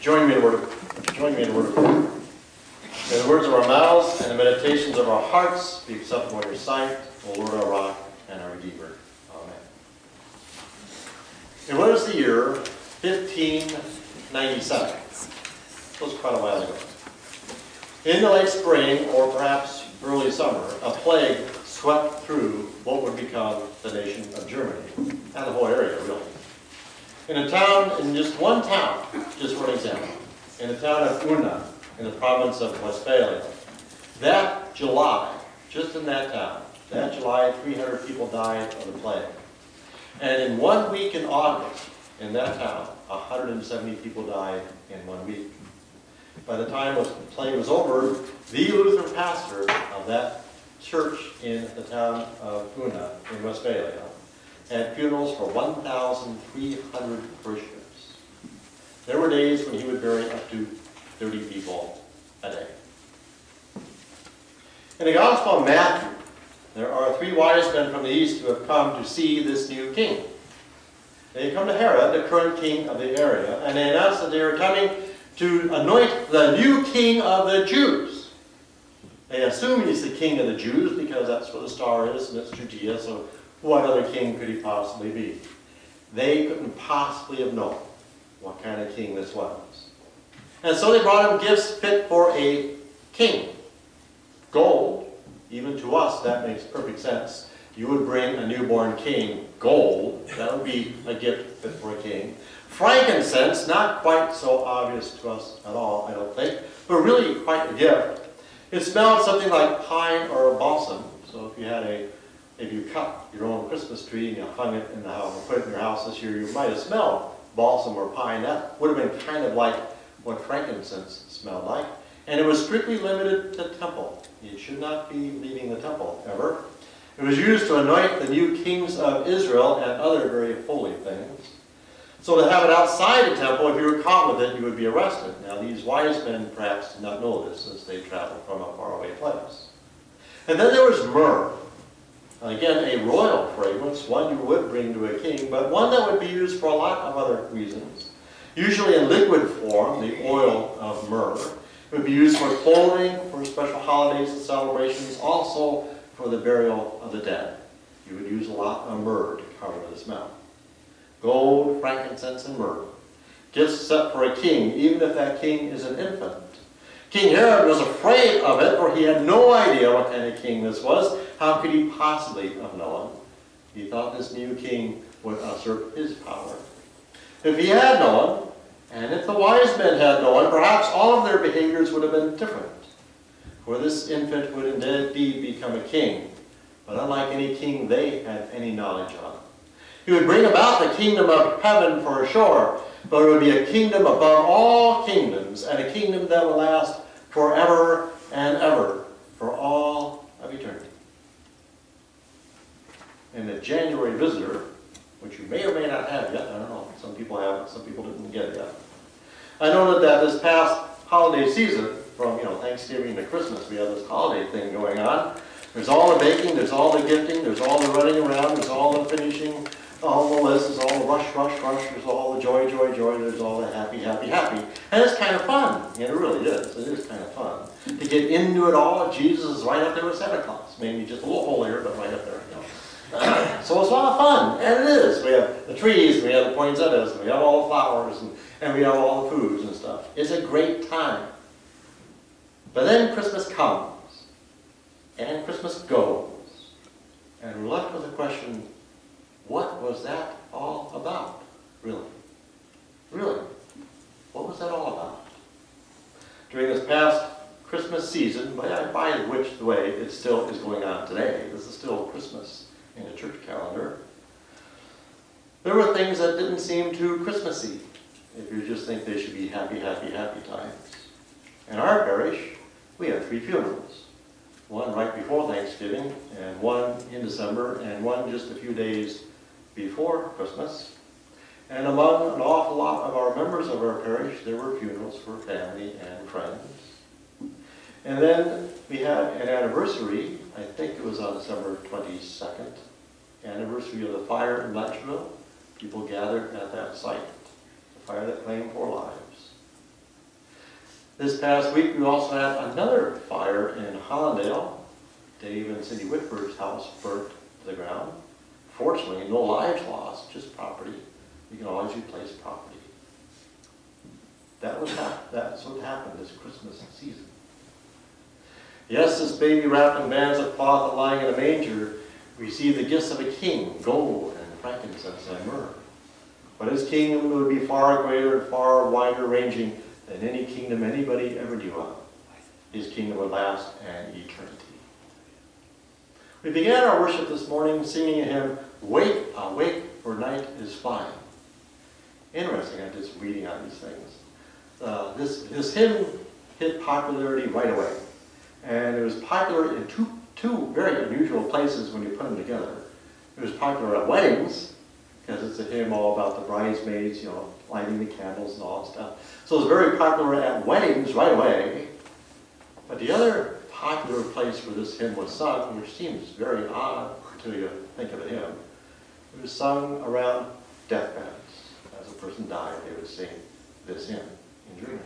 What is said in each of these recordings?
Join me in a word of prayer. May the words of our mouths and the meditations of our hearts be acceptable in your sight, O Lord, our rock and our Redeemer. Amen. It was the year 1597. It was quite a while ago. In the late spring, or perhaps early summer, a plague swept through what would become the nation of Germany, and the whole area, really. In just one town, just for an example, in the town of Unna, in the province of Westphalia, that July, just in that town, that July, 300 people died of the plague. And in 1 week in August, in that town, 170 people died in 1 week. By the time the plague was over, the Lutheran pastor of that church in the town of Unna in Westphalia had funerals for 1,300 parishioners. There were days when he would bury up to 30 people a day. In the Gospel of Matthew, there are 3 wise men from the east who have come to see this new king. They come to Herod, the current king of the area, and they announce that they are coming to anoint the new king of the Jews. They assume he's the king of the Jews because that's where the star is, and it's Judea, so what other king could he possibly be? They couldn't possibly have known what kind of king this was. And so they brought him gifts fit for a king. Gold, even to us that makes perfect sense. You would bring a newborn king gold. That would be a gift fit for a king. Frankincense, not quite so obvious to us at all, I don't think, but really quite a gift. It smelled something like pine or balsam. So if you cut your own Christmas tree and you hung it in the house, or put it in your house this year, you might have smelled balsam or pine. That would have been kind of like what frankincense smelled like. And it was strictly limited to temple. You should not be leaving the temple ever. It was used to anoint the new kings of Israel and other very holy things. So to have it outside the temple, if you were caught with it, you would be arrested. Now these wise men perhaps did not know this as they traveled from a faraway place. And then there was myrrh. Again, a royal fragrance, one you would bring to a king, but one that would be used for a lot of other reasons. Usually in liquid form, the oil of myrrh. It would be used for clothing, for special holidays and celebrations, also for the burial of the dead. You would use a lot of myrrh to cover the smell. Gold, frankincense, and myrrh. Gifts set for a king, even if that king is an infant. King Herod was afraid of it, for he had no idea what kind of king this was. How could he possibly have known? He thought this new king would usurp his power. If he had known, and if the wise men had known, perhaps all of their behaviors would have been different. For this infant would indeed become a king, but unlike any king they had any knowledge of. He would bring about the kingdom of heaven for sure, but it would be a kingdom above all kingdoms, and a kingdom that will last forever and ever, for all of eternity. In the January Visitor, which you may or may not have yet, I don't know, some people have it, some people didn't get it yet. I noted that this past holiday season, from Thanksgiving to Christmas, we have this holiday thing going on. There's all the baking, there's all the gifting, there's all the running around, there's all the finishing, all the list, there's all the rush, rush, rush, there's all the joy, joy, joy, there's all the happy, happy, happy. And it's kind of fun. It really is. It is kind of fun. To get into it all, Jesus is right up there with Santa Claus. Maybe just a little holier, but right up there. So it's a lot of fun, and it is. We have the trees, we have the poinsettias, and we have all the flowers, and we have all the foods and stuff. It's a great time. But then Christmas comes, and Christmas goes, and we're left with the question, what was that all about, really? Really? What was that all about? During this past Christmas season, by which the way it still is going on today, this is still Christmas in the church calendar, there were things that didn't seem too Christmassy, if you just think they should be happy, happy, happy times. In our parish, we had 3 funerals. One right before Thanksgiving, and one in December, and one just a few days before Christmas. And among an awful lot of our members of our parish, there were funerals for family and friends. And then we had an anniversary, I think it was on December 22nd, anniversary of the fire in Blancheville. People gathered at that site, the fire that claimed 4 lives. This past week, we also had another fire in Hollandale. Dave and Cindy Whitford's house burnt to the ground. Fortunately, no lives lost, just property. You can always replace property. That's what happened this Christmas season. Yes, this baby wrapped in bands of cloth and lying in a manger received the gifts of a king, gold and frankincense and myrrh. But his kingdom would be far greater and far wider ranging than any kingdom anybody ever knew of. His kingdom would last an eternity. We began our worship this morning singing a hymn, "Wake, awake, for night is flying." Interesting, I'm just reading on these things. This hymn hit popularity right away. And it was popular in two very unusual places when you put them together. It was popular at weddings, because it's a hymn all about the bridesmaids, you know, lighting the candles and all that stuff. So it was very popular at weddings right away. But the other popular place where this hymn was sung, which seems very odd until you think of a hymn, it was sung around deathbeds. As a person died, they would sing this hymn in dreaming.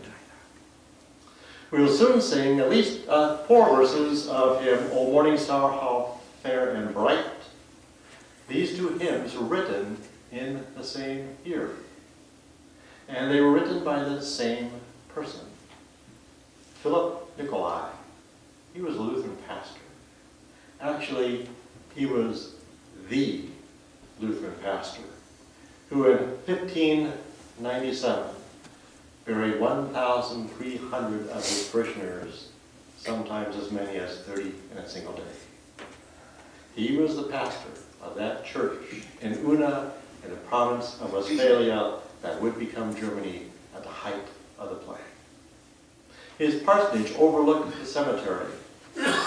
We will soon sing at least 4 verses of hymn, "O Morning Star, How Fair and Bright." These 2 hymns were written in the same year. And they were written by the same person, Philip Nicolai. He was a Lutheran pastor. Actually, he was the Lutheran pastor who in 1597 buried 1,300 of his parishioners, sometimes as many as 30 in a single day. He was the pastor of that church in Unna, in the province of Westphalia, that would become Germany at the height of the plague. His parsonage overlooked the cemetery.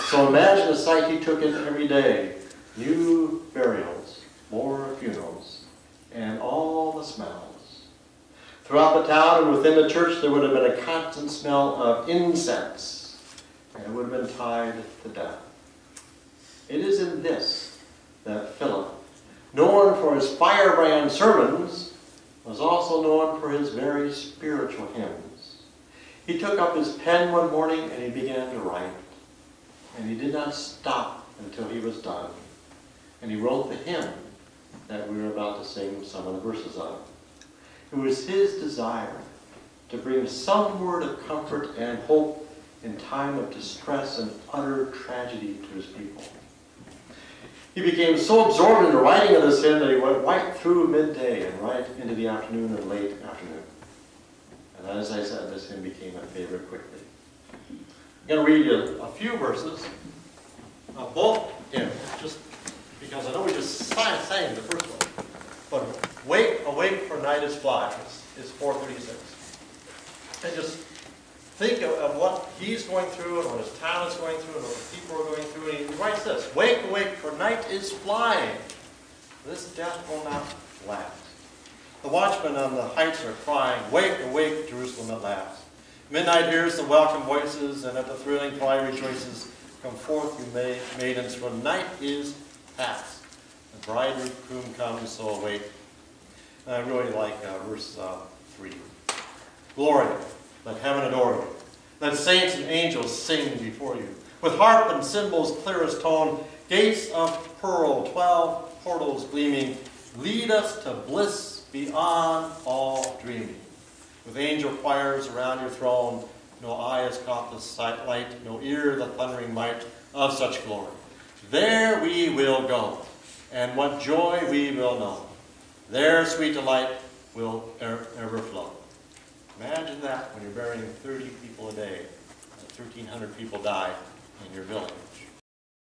So imagine the sight he took in every day. New burials, more funerals, and all the smells. Throughout the town and within the church there would have been a constant smell of incense, and it would have been tied to death. It is in this that Philip, known for his firebrand sermons, was also known for his very spiritual hymns. He took up his pen one morning and he began to write. And he did not stop until he was done. And he wrote the hymn that we were about to sing some of the verses of. It was his desire to bring some word of comfort and hope in time of distress and utter tragedy to his people. He became so absorbed in the writing of this hymn that he went right through midday and right into the afternoon and late afternoon. And as I said, this hymn became a favorite quickly. I'm going to read you a few verses of both hymns, just because I know we just sang the first one. But "Wake, awake, for night is flying" is 436. And just think of what he's going through and what his town is going through and what the people are going through. And he writes this: "Wake, awake, for night is flying. This death will not last. The watchmen on the heights are crying, wake, awake, Jerusalem at last. Midnight hears the welcome voices, and at the thrilling cry rejoices. Come forth, you maidens, for night is past. The bridegroom comes, so awake." And I really like verse 3. "Glory, let heaven adore you. Let saints and angels sing before you. With harp and cymbals clearest tone, gates of pearl, 12 portals gleaming, lead us to bliss beyond all dreaming. With angel choirs around your throne, no eye has caught the sight light, no ear the thundering might of such glory. There we will go, and what joy we will know. There sweet delight will ever flow." Imagine that when you're burying 30 people a day, and 1,300 people die in your village.